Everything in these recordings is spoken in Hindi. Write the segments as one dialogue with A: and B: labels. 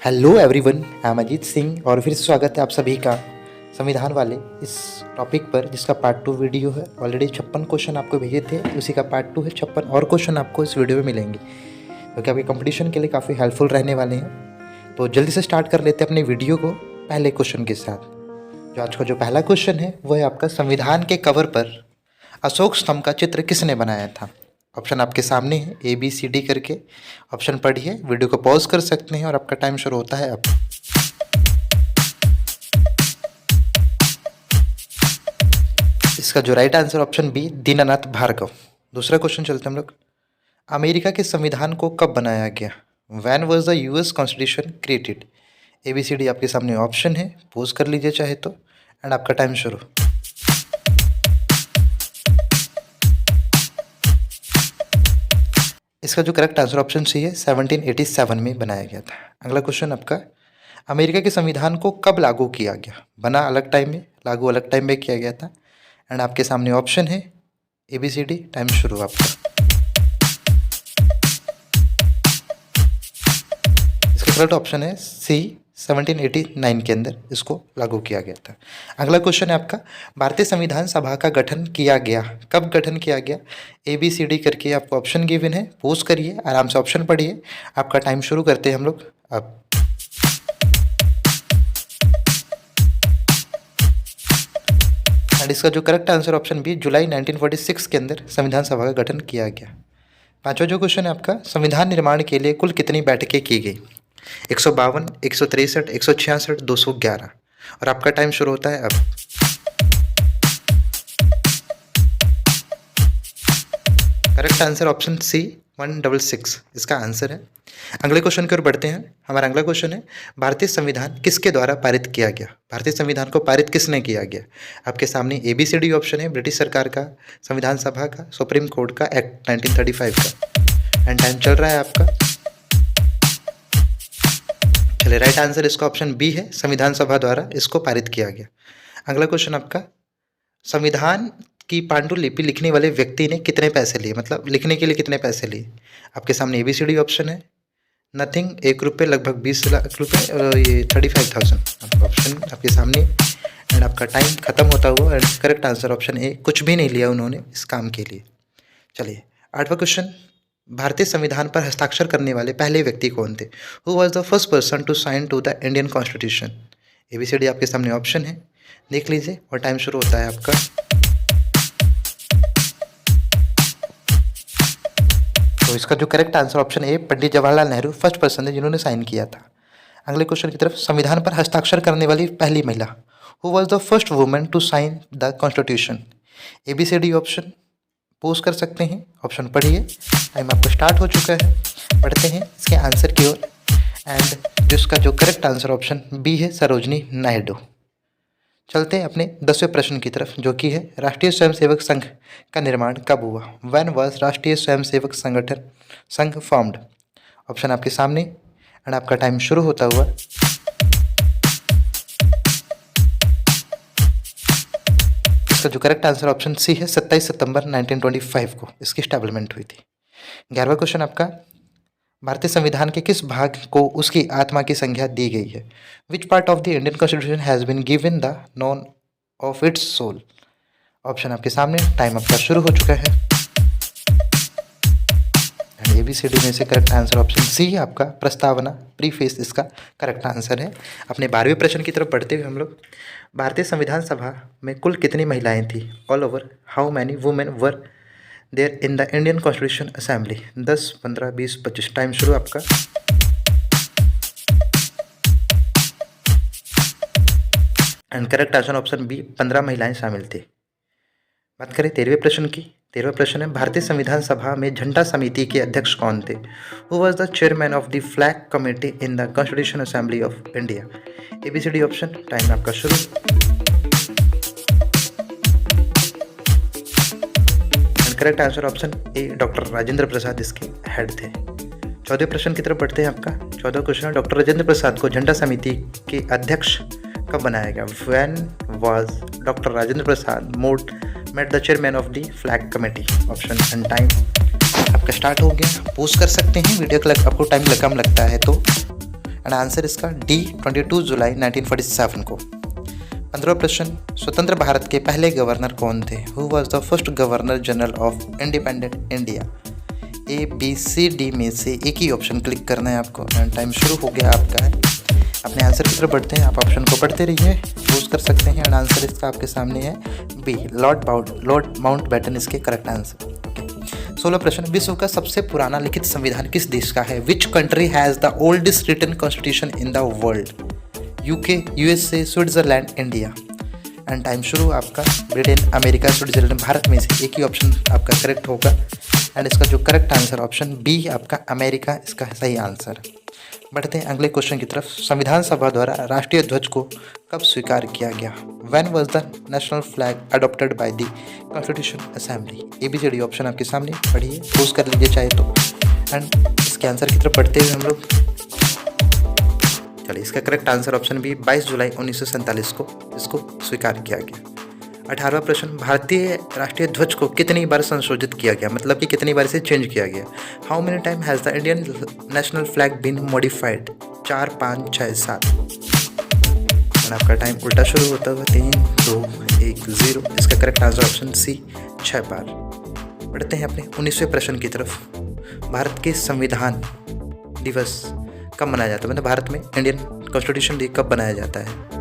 A: Hello everyone, I am Ajit Singh और फिर से स्वागत है आप सभी का संविधान वाले इस टॉपिक पर, जिसका पार्ट 2 वीडियो है। ऑलरेडी 56 क्वेश्चन आपको भेजे थे, उसी का पार्ट 2 है। 56 और क्वेश्चन आपको इस वीडियो में मिलेंगे, क्योंकि आपके कंपटीशन के लिए काफ़ी हेल्पफुल रहने वाले हैं। तो जल्दी से स्टार्ट कर लेते हैं अपने वीडियो को पहले क्वेश्चन के साथ। जो आज का जो पहला क्वेश्चन है वो है आपका, संविधान के कवर पर अशोक स्तंभ का चित्र किसने बनाया था? ऑप्शन आपके सामने है, ABCD करके। ऑप्शन पढ़िए, वीडियो को पॉज कर सकते हैं और आपका टाइम शुरू होता है अब। इसका जो right answer option B, Dinanath Bhargav. दूसरा क्वेश्चन चलते हैं हम लोग। अमेरिका के संविधान को कब बनाया गया? When was the US constitution created? ABCD आपके सामने ऑप्शन है, पोज कर लीजिए चाहे तो, एंड आपका टाइम शुरू। इसका जो करेक्ट आंसर ऑप्शन सी है, 1787 में बनाया गया था। अगला क्वेश्चन आपका, अमेरिका के संविधान को कब लागू किया गया? बना अलग टाइम में, लागू अलग टाइम में किया गया था, एंड आपके सामने ऑप्शन है ABCD। टाइम शुरू आपका। इसका करेक्ट ऑप्शन है सी, 1789 के अंदर इसको लागू किया गया था। अगला क्वेश्चन है आपका, भारतीय संविधान सभा का गठन किया गया, कब गठन किया गया? ABCD करके आपको ऑप्शन गिवन है, पोज करिए, आराम से ऑप्शन पढ़िए। आपका टाइम शुरू करते हैं हम लोग अब। एंड इसका जो करेक्ट आंसर ऑप्शन बी, जुलाई 1946 के अंदर संविधान सभा का गठन किया गया। पांचवा जो क्वेश्चन है आपका, संविधान निर्माण के लिए कुल कितनी बैठकें की गई? 152, 163, 166, 211। और आपका टाइम शुरू होता है अब। करेक्ट आंसर ऑप्शन सी, 166 इसका आंसर है। अगले क्वेश्चन की ओर बढ़ते हैं। हमारा अगला क्वेश्चन है, भारतीय संविधान किसके द्वारा पारित किया गया? भारतीय संविधान को पारित किसने किया गया? आपके सामने ABCD ऑप्शन है, ब्रिटिश सरकार का, संविधान सभा का, सुप्रीम कोर्ट का, एक्ट 1935 का। एंड टाइम चल रहा है आपका। चलिए, राइट आंसर इसका ऑप्शन बी है, संविधान सभा द्वारा इसको पारित किया गया। अगला क्वेश्चन आपका, संविधान की पांडुलिपि लिखने वाले व्यक्ति ने कितने पैसे लिए? मतलब लिखने के लिए कितने पैसे लिए? आपके सामने ABCD ऑप्शन है, नथिंग, 1 रुपये, लगभग 20 लाख रुपये, और ये 35,000 ऑप्शन आपके सामने। एंड आपका टाइम खत्म होता हुआ। एंड करेक्ट आंसर ऑप्शन ए, कुछ भी नहीं लिया उन्होंने इस काम के लिए। चलिए, आठवां क्वेश्चन, भारतीय संविधान पर हस्ताक्षर करने वाले पहले व्यक्ति कौन थे? Who was the first person to sign to the Indian constitution? ABCD आपके सामने ऑप्शन है, देख लीजिए, और टाइम शुरू होता है आपका। तो इसका जो करेक्ट आंसर ऑप्शन ए, पंडित जवाहरलाल नेहरू फर्स्ट पर्सन है जिन्होंने साइन किया था। अगले क्वेश्चन की तरफ, संविधान पर हस्ताक्षर करने वाली पहली महिला, who was the first woman to sign the constitution? ABCD option pause कर सकते हैं, ऑप्शन पढ़िए। टाइम आपका स्टार्ट हो चुका है, पढ़ते हैं इसके आंसर की ओर। एंड जिसका जो करेक्ट आंसर ऑप्शन बी है, सरोजनी नायडू। चलते हैं अपने 10वें प्रश्न की तरफ, जो कि है, राष्ट्रीय स्वयंसेवक संघ का निर्माण कब हुआ? व्हेन वाज राष्ट्रीय स्वयंसेवक संगठन संघ फॉर्म्ड? ऑप्शन आपके सामने, एंड आपका टाइम शुरू होता हुआ। इसका जो करेक्ट आंसर ऑप्शन सी है, 27 सितंबर 1925 को इसकी स्टैब्लिशमेंट हुई थी। 11वां क्वेश्चन आपका, भारतीय संविधान के किस भाग को उसकी आत्मा की संज्ञा दी गई है? Which part of the Indian constitution has been given the known of its soul? Option आपके सामने, टाइम आपका शुरू हो चुका है। एंड ABCD में से करेक्ट आंसर ऑप्शन सी, आपका प्रस्तावना, प्रीफेस इसका करेक्ट आंसर है। अपने 12वें प्रश्न की तरफ बढ़ते हुए हम लोग, भारतीय संविधान सभा में कुल कितनी महिलाएं थी? All over how many women were there in the Indian constitution assembly? 10, 15, 20, 25। Time शुरू आपका। And correct answer option B, 15 महिलाएं शामिल थी। बात करें 13वें प्रश्न की। 13वां प्रश्न है, भारतीय संविधान सभा में झंडा समिति के अध्यक्ष कौन थे? Who was the chairman of the flag committee in the constitution assembly of India? ABCD option, time आपका शुरू। Correct answer option A, doctor Rajendra Prasad इसके हेड थे। 14वें प्रश्न की तरफ बढ़ते हैं आपका। 14वां क्वेश्चन है, डॉक्टर राजेंद्र प्रसाद को झंडा समिति के अध्यक्ष कब बनाया गया? When was doctor Rajendra Prasad met the chairman of the flag committee? Option and time आपका स्टार्ट हो गया, पोस्ट कर सकते हैं। वीडियो का आपको टाइम कम लगता है तो एंड आंसर इसका डी 22 जुलाई 1947 को। 15वां प्रश्न, स्वतंत्र भारत के पहले गवर्नर कौन थे? Who was the first governor general of independent India? A B C D में से एक ही ऑप्शन क्लिक करना है आपको एंड टाइम शुरू हो गया आपका है। अपने आंसर की तरफ बढ़ते हैं, आप ऑप्शन को पढ़ते रहिए, चूज कर सकते हैं एंड आंसर इसका आपके सामने है बी, लॉर्ड माउंटबेटन इसके करेक्ट आंसर। 16 प्रश्न, विश्व का सबसे पुराना लिखित संविधान किस देश का है? Which country has the oldest written constitution in the world? UK, USA, Switzerland, India. And time शुरू आपका। ब्रिटेन, अमेरिका, स्विट्जरलैंड, भारत में से एक ही ऑप्शन आपका करेक्ट होगा एंड इसका जो करेक्ट आंसर ऑप्शन बी आपका अमेरिका इसका सही आंसर है। बढ़ते हैं अगले क्वेश्चन की तरफ। संविधान सभा द्वारा राष्ट्रीय ध्वज को कब स्वीकार किया गया? When was the national flag adopted by the constitution assembly? ABCD option आपके सामने, पढ़िए, चूज कर लीजिए चाहे तो एंड इसके आंसर की तरफ बढ़ते हुए हम लोग। चलिए, इसका करेक्ट आंसर ऑप्शन बी 22 जुलाई 1947 को इसको स्वीकार किया गया। 18वां प्रश्न, भारतीय राष्ट्रीय ध्वज को कितनी बार संशोधित किया गया? मतलब कि कितनी बार इसे चेंज किया गया? How many time has the Indian national flag been modified? 4, 5, 6, 7। और आपका टाइम उल्टा शुरू होता हुआ 3, 2, 1, 0। इसका करेक्ट आंसर ऑप्शन सी 6 बार। बढ़ते हैं अपने 19वें प्रश्न की तरफ। भारत के संविधान दिवस कब मनाया जाता है? मतलब भारत में इंडियन कॉन्स्टिट्यूशन डे कब बनाया जाता है?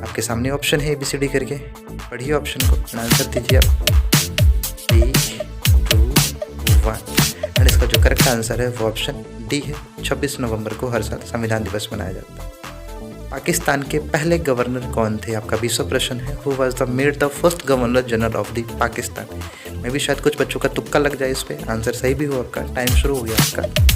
A: आपके सामने ऑप्शन है ABCD करके, पढ़िए ऑप्शन को, आंसर दीजिए आप। 3, 2, 1 एंड इसका जो करेक्ट आंसर है वो ऑप्शन डी है। 26 नवंबर को हर साल संविधान दिवस मनाया जाता है। पाकिस्तान के पहले गवर्नर कौन थे? आपका 20वां प्रश्न है। Who was the made the first governor general of the Pakistan? मैं भी शायद कुछ बच्चों का तुक्का लग जाए इस पर, आंसर सही भी हो आपका। टाइम शुरू हो गया आपका।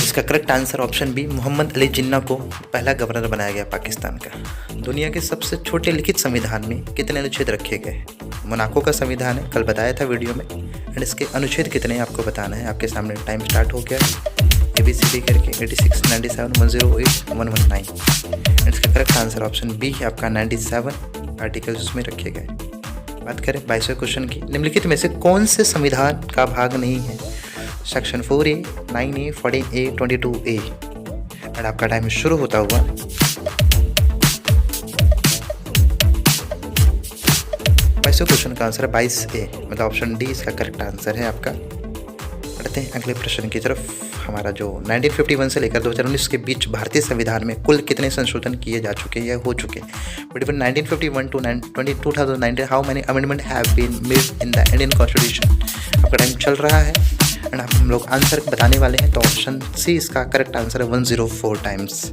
A: इसका correct answer option B, Mohammad Ali Jinnah को पहला गवर्नर बनाया गया पाकिस्तान का। दुनिया के सबसे छोटे लिखित संविधान में कितने अनुच्छेद रखे गए? मोनाको का संविधान है, कल बताया था वीडियो में एंड इसके अनुच्छेद कितने आपको बताना है। आपके सामने टाइम स्टार्ट हो गया है ABCD करके। 86, 97, 108, 119 एंड इसका करेक्ट आंसर ऑप्शन बी है आपका 97 आर्टिकल्स उसमें रखे गए। बात करें 22वें क्वेश्चन की। निम्नलिखित में से कौन से संविधान का भाग नहीं है? Section 4A, 9A, 14A, 22A and आपका टाइम शुरू होता हुआ 22वें क्वेश्चन का आंसर है 22A, मतलब ऑप्शन डी इसका करेक्ट आंसर है आपका। बढ़ते हैं अगले प्रश्न की तरफ। हमारा जो 1951 से लेकर 2019 के बीच भारतीय संविधान में कुल कितने संशोधन किए जा चुके हैं या हो चुके? Between 1951 to 2019 how many amendment have been made in the Indian constitution? आपका टाइम चल रहा है एंड हम लोग आंसर बताने वाले हैं, तो ऑप्शन सी इसका करेक्ट आंसर है 104 टाइम्स।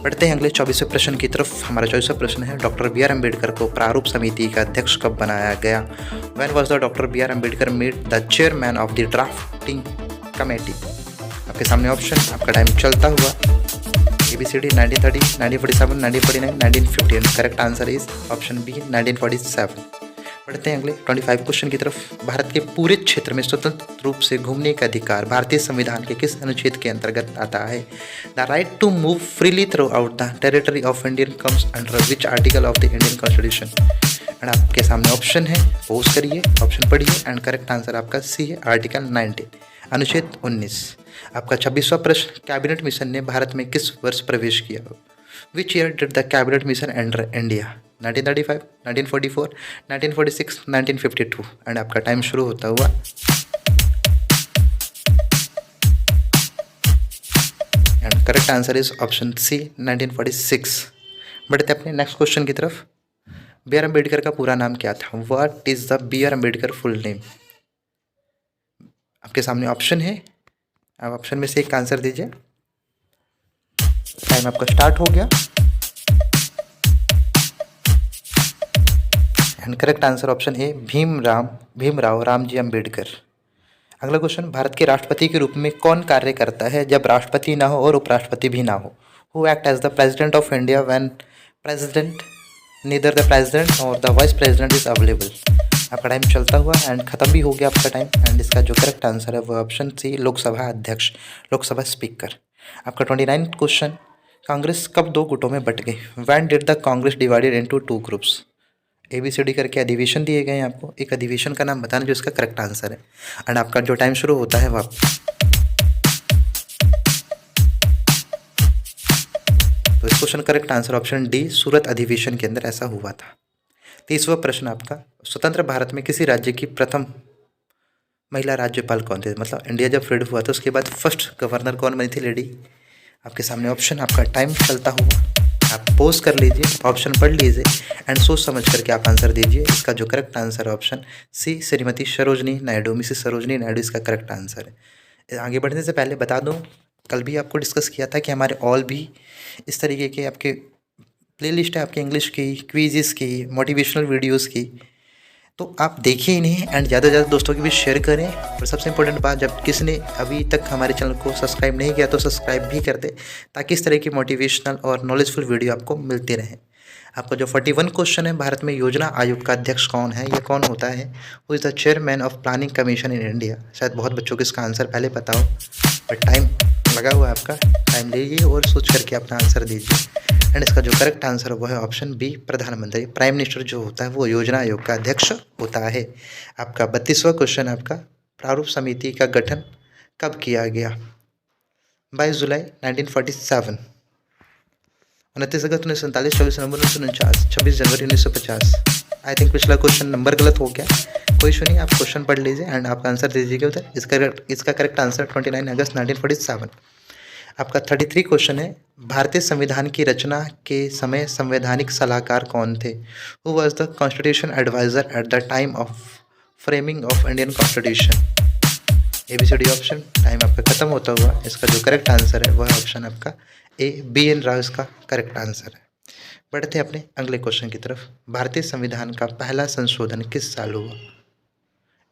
A: बढ़ते हैं अगले 24वें प्रश्न की तरफ। हमारा 24वां प्रश्न है, डॉक्टर BR अम्बेडकर को प्रारूप समिति का अध्यक्ष कब बनाया गया? When was the doctor BR Ambedkar made the chairman of the drafting committee? आपके सामने ऑप्शन, आपका टाइम चलता हुआ ABCD 1930, 1947, 1949, 1950 correct answer is option B 1947। बढ़ते हैं अगले 25 क्वेश्चन की तरफ। भारत के पूरे क्षेत्र में स्वतंत्र रूप से घूमने का अधिकार भारतीय संविधान के किस अनुच्छेद के अंतर्गत आता है? The right to move freely throughout the territory of Indian comes under which article of the Indian constitution? And आपके सामने ऑप्शन है, पोज करिए, ऑप्शन पढ़िए एंड करेक्ट आंसर आपका सी है आर्टिकल 19, अनुच्छेद 19। आपका 26वां प्रश्न, कैबिनेट मिशन ने भारत में किस वर्ष प्रवेश किया? Which year did the cabinet mission enter India? 1935, 1944, 1946, 1952 and आपका टाइम शुरू होता हुआ and correct answer is option C 1946। बढ़ते अपने नेक्स्ट क्वेश्चन की तरफ। BR अम्बेडकर का पूरा नाम क्या था? What is the BR Ambedkar full name? आपके सामने ऑप्शन है, आप ऑप्शन में से एक आंसर दीजिए। टाइम आपका स्टार्ट हो गया एंड करेक्ट आंसर ऑप्शन ए भीमराव रामजी अम्बेडकर। अगला क्वेश्चन, भारत के राष्ट्रपति के रूप में कौन कार्य करता है जब राष्ट्रपति ना हो और उपराष्ट्रपति भी ना हो? Who act as the president of India when president neither the president और the vice president is available? आपका टाइम चलता हुआ एंड खत्म भी हो गया आपका टाइम एंड इसका जो करेक्ट आंसर है वो ऑप्शन सी लोकसभा अध्यक्ष, लोकसभा स्पीकर। आपका 29 क्वेश्चन, कांग्रेस कब 2 गुटों में बट गई? When did the Congress divided into 2 groups? ABCD करके अधिवेशन दिए गए हैं आपको, एक अधिवेशन का नाम बताना जो इसका करेक्ट आंसर है एंड आपका जो टाइम शुरू होता है वो question correct answer option D, Surat अधिवेशन के अंदर ऐसा हुआ था। 30वां प्रश्न आपका, स्वतंत्र भारत में किसी राज्य की प्रथम महिला राज्यपाल कौन थे? मतलब इंडिया जब फ्रीडम हुआ था उसके बाद फर्स्ट गवर्नर कौन बनी थी लेडी? आपके सामने ऑप्शन, आपका टाइम चलता हुआ, आप पॉज कर लीजिए, ऑप्शन पढ़ लीजिए एंड सोच समझ करके आप आंसर दीजिए। इसका जो करेक्ट आंसर है option C, Shrimati Sarojini Naidu, Mrs Sarojini Naidu इसका करेक्ट आंसर है। आगे बढ़ने से पहले बता दूं, कल भी आपको डिस्कस किया था कि हमारे ऑल भी इस तरीके के आपके प्लेलिस्ट है, आपके इंग्लिश की, क्विज़ेस की, मोटिवेशनल वीडियोस की, तो आप देखिए इन्हें एंड ज़्यादा से ज़्यादा दोस्तों के बीच शेयर करें। और सबसे इम्पोर्टेंट बात, जब किसी ने अभी तक हमारे चैनल को सब्सक्राइब नहीं किया तो सब्सक्राइब भी कर दे, ताकि इस तरह की मोटिवेशनल और नॉलेजफुल वीडियो आपको मिलती रहे। आपका जो 41 क्वेश्चन है, भारत में योजना आयोग का अध्यक्ष कौन है, यह कौन होता है? Who is the chairman of planning commission in India. शायद बहुत बच्चों को इसका आंसर पहले पता हो, बट टाइम लगा हुआ है आपका, टाइम लीजिए और सोच करके अपना आंसर दीजिए। एंड इसका जो करेक्ट आंसर है वो है ऑप्शन बी, प्रधानमंत्री, प्राइम मिनिस्टर जो होता है वो योजना आयोग का अध्यक्ष होता है। आपका 32वां क्वेश्चन, आपका प्रारूप समिति का गठन कब किया गया? 22 जुलाई 1947, 29 अगस्त 1947, 24 नवंबर 1949, 26 जनवरी 1950। आई थिंक पिछला क्वेश्चन नंबर गलत हो गया, कोई इशू नहीं, आप क्वेश्चन पढ़ लीजिए एंड आप आंसर दीजिएगा उधर। इसका करेक्ट आंसर 29 अगस्त 1947। आपका 33 क्वेश्चन है, भारतीय संविधान की रचना के समय संवैधानिक सलाहकार कौन थे? Who was the constitution adviser at the time of framing of Indian constitution? ABCD option, time आपका खत्म होता हुआ, इसका जो करेक्ट आंसर है वह ऑप्शन आपका ए, BN राव इसका करेक्ट आंसर है। बढ़ते हैं अपने अगले क्वेश्चन की तरफ। भारतीय संविधान का पहला संशोधन किस साल हुआ?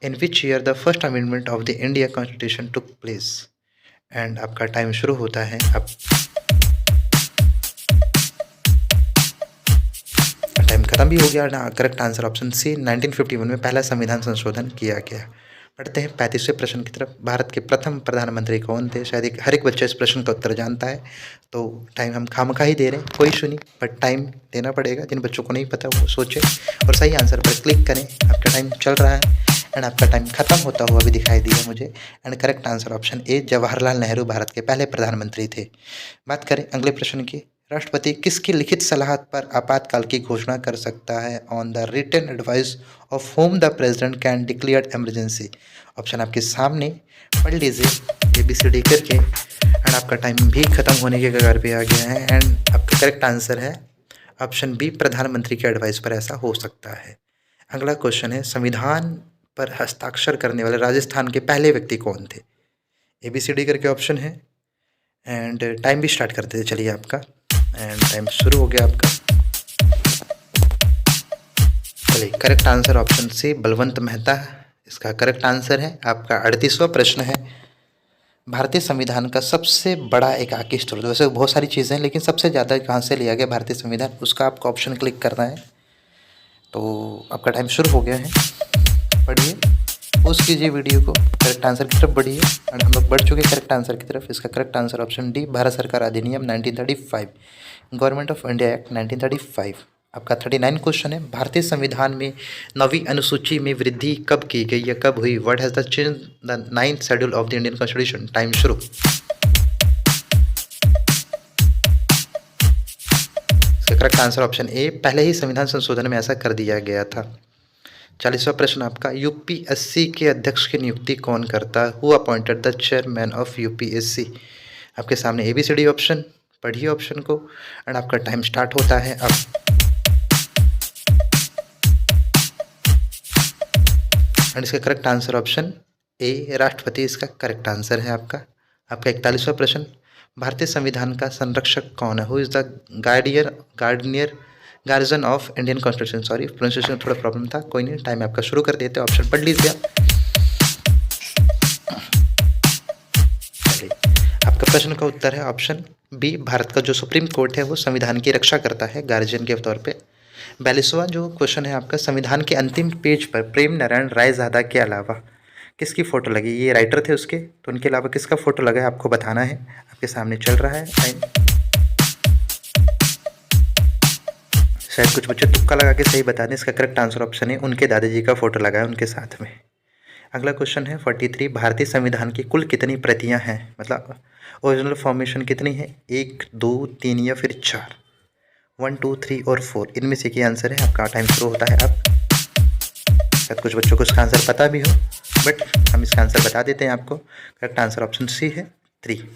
A: In which year the first amendment of the India constitution took place? And आपका टाइम शुरू होता है अब, टाइम खत्म भी हो गया ना। करेक्ट आंसर ऑप्शन सी, 1951 में पहला संविधान संशोधन किया गया। बढ़ते हैं 35वें प्रश्न की तरफ। भारत के प्रथम प्रधानमंत्री कौन थे? शायद हर एक बच्चा इस प्रश्न का उत्तर जानता है, तो टाइम हम खामखा ही दे रहे हैं, कोई इशू नहीं, बट टाइम देना पड़ेगा। जिन बच्चों को नहीं पता वो सोचें और सही आंसर पर क्लिक करें। आपका टाइम चल रहा है एंड आपका टाइम खत्म होता हुआ भी दिखाई दिया मुझे। एंड करेक्ट आंसर ऑप्शन ए, जवाहरलाल नेहरू भारत के पहले प्रधानमंत्री थे। बात करें अगले प्रश्न की, राष्ट्रपति किसकी लिखित सलाह पर आपातकाल की घोषणा कर सकता है? On the written advice of home the president can declare emergency. Option आपके सामने, पढ़ लीजिए ABCD करके एंड आपका टाइम भी खत्म होने के कगार पे आ गया है। एंड आपका करेक्ट आंसर है ऑप्शन बी, प्रधानमंत्री के एडवाइस पर ऐसा हो सकता है। अगला क्वेश्चन है, संविधान पर हस्ताक्षर करने वाले राजस्थान के पहले व्यक्ति कौन थे? ABCD करके ऑप्शन है एंड टाइम भी स्टार्ट करते थे, चलिए आपका एंड टाइम शुरू हो गया आपका। चलिए correct answer option C, Balwant Mehta इसका करेक्ट आंसर है। आपका 38वां प्रश्न है, भारतीय संविधान का सबसे बड़ा एकाकी स्रोत, वैसे बहुत सारी चीज़ें हैं लेकिन सबसे ज़्यादा कहाँ से लिया गया भारतीय संविधान, उसका आपको ऑप्शन क्लिक करना है। तो आपका टाइम शुरू हो गया है, पढ़िए, पोस्ट कीजिए वीडियो को, करेक्ट आंसर की तरफ बढ़िए। और हम लोग बढ़ चुके हैं करेक्ट आंसर की तरफ। इसका correct answer option D, Bharat सरकार अधिनियम 1935, गवर्नमेंट ऑफ इंडिया एक्ट 1935। आपका 39 क्वेश्चन है, भारतीय संविधान में 9वीं अनुसूची में वृद्धि कब की गई या कब हुई? What has the change the 9th schedule of the Indian constitution? Time शुरू। इसका करेक्ट आंसर ऑप्शन ए, पहले ही संविधान संशोधन में ऐसा कर दिया गया था। 40वां प्रश्न आपका, UPSC के अध्यक्ष की नियुक्ति कौन करता है? Who appointed the chairman of UPSC? आपके सामने ABCD ऑप्शन, पढ़िए ऑप्शन को एंड आपका टाइम स्टार्ट होता है अब। एंड इसका करेक्ट आंसर ऑप्शन ए, राष्ट्रपति इसका करेक्ट आंसर है आपका। आपका 41वां प्रश्न, भारतीय संविधान का संरक्षक कौन है? Who is the guardian of Indian constitution? Sorry pronunciation में थोड़ा प्रॉब्लम था, कोई नहीं, टाइम आपका शुरू कर देते, ऑप्शन पढ़ लीजिए आप। चलिए आपका प्रश्न का उत्तर है ऑप्शन बी, भारत का जो सुप्रीम कोर्ट है वो संविधान की रक्षा करता है गार्जियन के तौर पे। 42वां जो क्वेश्चन है आपका, संविधान के अंतिम पेज पर प्रेम नारायण रायजादा के अलावा किसकी फ़ोटो लगी? ये राइटर थे उसके, तो उनके अलावा किसका फ़ोटो लगा है आपको बताना है। आपके सामने चल रहा है टाइम, शायद कुछ बच्चे तुक्का लगा के सही बता दें। इसका करेक्ट आंसर ऑप्शन है, उनके दादाजी का फ़ोटो लगा है उनके साथ में। अगला क्वेश्चन है 43, भारतीय संविधान की कुल कितनी प्रतियां हैं, मतलब ओरिजिनल फॉर्मेशन कितनी है, 1, 2, 3 या फिर 4, 1, 2, 3 और 4, इनमें से क्या आंसर है। आपका टाइम शुरू होता है अब। शायद कुछ बच्चों को इसका आंसर पता भी हो, बट हम इसका आंसर बता देते हैं आपको। करेक्ट आंसर ऑप्शन सी है 3।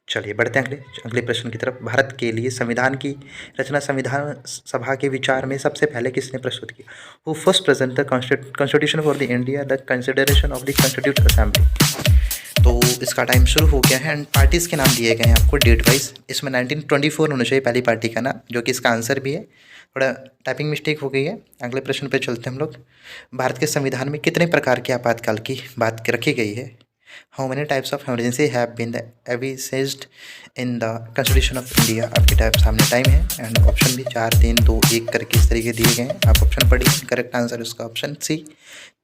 A: चलिए बढ़ते हैं अगले प्रश्न की तरफ। भारत के लिए संविधान की रचना संविधान सभा के विचार में सबसे पहले किसने प्रस्तुत की। Who first present the constitution for the India the consideration of the constitute assembly. तो इसका टाइम शुरू हो गया है एंड पार्टीज़ के नाम दिए गए हैं आपको डेट वाइज। इसमें 1924 होना चाहिए पहली पार्टी का नाम, जो कि इसका आंसर भी है। थोड़ा टाइपिंग मिस्टेक हो गई है। अगले प्रश्न पे चलते हैं हम लोग। भारत के संविधान में कितने प्रकार के आपातकाल की बात रखी गई है। How many types of emergency have been envisaged in the constitution of India. आपके टाइप सामने टाइम है एंड ऑप्शन भी 4, 3, 2, 1 करके इस तरीके दिए गए हैं। आप ऑप्शन पढ़िए। करेक्ट आंसर इसका ऑप्शन सी,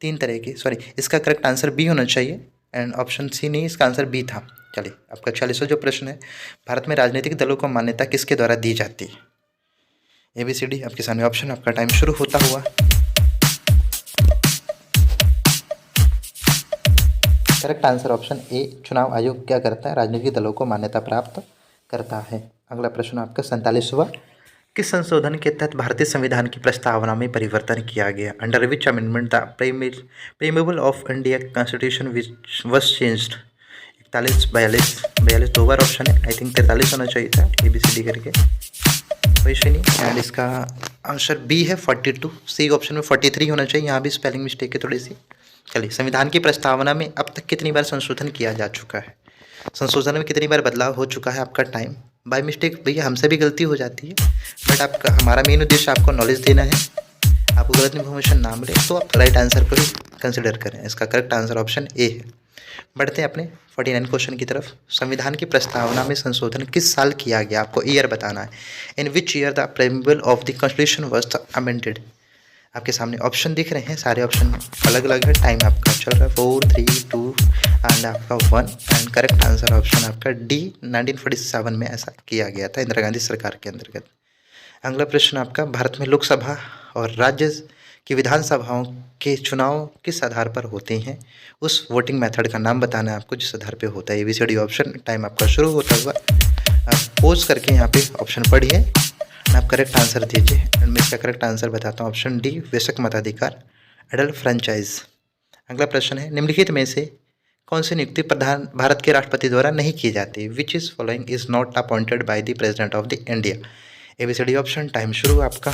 A: 3 तरह के, सॉरी इसका करेक्ट आंसर बी होना चाहिए एंड ऑप्शन सी नहीं, इसका आंसर बी था। चलिए आपका 46वां जो प्रश्न है, भारत में राजनीतिक दलों को मान्यता किसके द्वारा दी जाती है। ABCD आपके सामने ऑप्शन। आपका टाइम शुरू होता हुआ। करेक्ट आंसर ऑप्शन ए, चुनाव आयोग क्या करता है, राजनीतिक दलों को मान्यता प्राप्त करता है। अगला प्रश्न आपका 47वां, किस संशोधन के तहत भारतीय संविधान की प्रस्तावना में परिवर्तन किया गया। Under which amendment the preamble of India constitution which was changed. 41, 42 दो बार ऑप्शन है, आई थिंक 43 होना चाहिए था ABCD करके, वैसे नहीं। एंड इसका आंसर बी है 42। सी ऑप्शन में 43 होना चाहिए, यहाँ भी स्पेलिंग मिस्टेक है थोड़ी सी। चलिए, संविधान की प्रस्तावना में अब तक कितनी बार संशोधन किया जा चुका है, संशोधन में कितनी बार बदलाव हो चुका है। आपका टाइम बाय मिस्टेक, भैया हमसे भी गलती हो जाती है, बट आपका हमारा मेन उद्देश्य आपको नॉलेज देना है। आपको गलत इन्फॉर्मेशन ना मिले तो आप राइट आंसर को ही कंसिडर करें। इसका करेक्ट आंसर ऑप्शन ए है। बढ़ते हैं अपने 49 क्वेश्चन की तरफ। संविधान की प्रस्तावना में संशोधन किस साल किया गया, आपको ईयर बताना है। In which year the preamble of the constitution was amended. आपके सामने ऑप्शन दिख रहे हैं, सारे ऑप्शन अलग अलग है। टाइम आपका चल रहा है 4, 3, 2 एंड आपका 1 एंड करेक्ट आंसर ऑप्शन आपका डी, 1947 में ऐसा किया गया था इंदिरा गांधी सरकार के अंतर्गत। अगला प्रश्न आपका, भारत में लोकसभा और राज्य की विधानसभाओं के चुनाव किस आधार पर होते हैं, उस वोटिंग मेथड का नाम बताना है आपको जिस आधार पे होता है। ABCD option. टाइम आपका शुरू होता हुआ। आप पोज करके यहाँ पे ऑप्शन पढ़िए, आप करेक्ट आंसर दीजिए एंड मैं इसका करेक्ट आंसर बताता हूँ। ऑप्शन डी, वयस्क मताधिकार, एडल्ट फ्रेंचाइज। अगला प्रश्न है, निम्नलिखित में से कौन सी नियुक्ति प्रधान भारत के राष्ट्रपति द्वारा नहीं की जाती। Which is following is not appointed by the president of the India. ABCD option. Time शुरू आपका।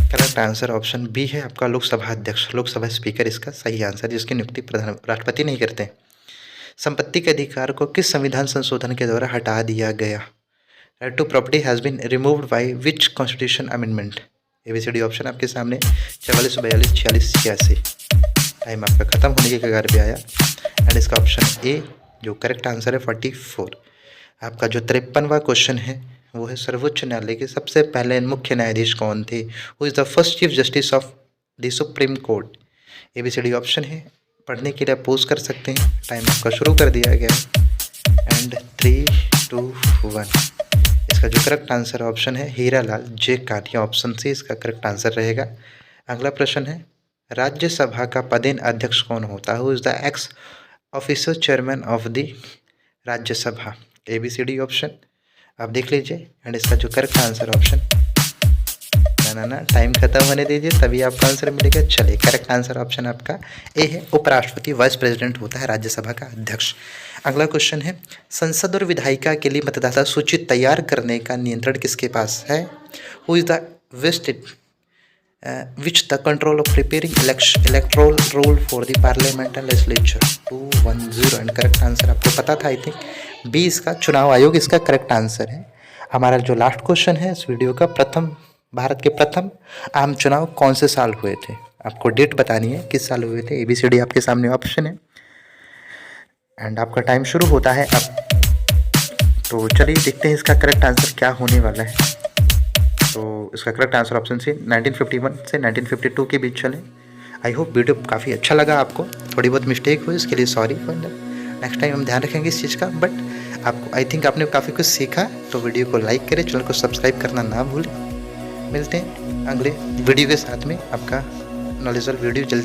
A: करेक्ट आंसर ऑप्शन बी है आपका, लोकसभा अध्यक्ष, लोकसभा स्पीकर इसका सही आंसर, जिसकी नियुक्ति प्रधान राष्ट्रपति नहीं करते। संपत्ति के अधिकार को किस संविधान संशोधन के द्वारा हटा दिया गया। Right to property has been removed by which constitution amendment. ABCD option आपके सामने 44, 42, 46, 86। टाइम आपका खत्म होने के कगार पे आया एंड इसका ऑप्शन ए जो करेक्ट आंसर है 44। आपका जो 53वां क्वेश्चन है वो है, सर्वोच्च न्यायालय के सबसे पहले मुख्य न्यायाधीश कौन थे। Who is the first chief justice of the supreme court. ABCD option है, पढ़ने के लिए आप पोज कर सकते हैं। टाइम आपका शुरू कर दिया गया एंड 3, 2, 1। इसका जो करेक्ट आंसर ऑप्शन है हीरालाल जे काठिया, ऑप्शन सी इसका करेक्ट आंसर रहेगा। अगला प्रश्न है, राज्यसभा का पदेन अध्यक्ष कौन होता है। Who is the x officer chairman of the Rajya Sabha. ABCD option आप देख लीजिए एंड इसका जो करेक्ट आंसर ऑप्शन, ना टाइम खत्म होने दीजिए तभी आपका आंसर मिलेगा। चलिए, करेक्ट आंसर ऑप्शन आपका ए है, उपराष्ट्रपति वाइस प्रेसिडेंट होता है राज्यसभा का अध्यक्ष। अगला क्वेश्चन है, संसद और विधायिका के लिए मतदाता सूची तैयार करने का नियंत्रण किसके पास है। Who is the vested which the control of preparing electoral roll for the parliament and legislature. 210 and correct answer आपको पता था, आई थिंक बी इसका, चुनाव आयोग इसका करेक्ट आंसर है। हमारा जो लास्ट क्वेश्चन है इस वीडियो का, भारत के प्रथम आम चुनाव कौन से साल हुए थे। आपको डेट बतानी है किस साल हुए थे। ABCD आपके सामने ऑप्शन है एंड आपका टाइम शुरू होता है अब। तो चलिए देखते हैं इसका करेक्ट आंसर क्या होने वाला है। तो इसका करेक्ट आंसर ऑप्शन सी 1951 से 1952 के बीच चले। आई होप वीडियो काफ़ी अच्छा लगा आपको, थोड़ी बहुत मिस्टेक हुई इसके लिए सॉरी। नेक्स्ट टाइम हम ध्यान रखेंगे इस चीज़ का, बट आपको आई थिंक आपने काफ़ी कुछ सीखा। तो वीडियो को लाइक करें, चैनल को सब्सक्राइब करना ना भूलें मिलते हैं अगले वीडियो के साथ में। आपका नॉलेजेबल वीडियो जल्दी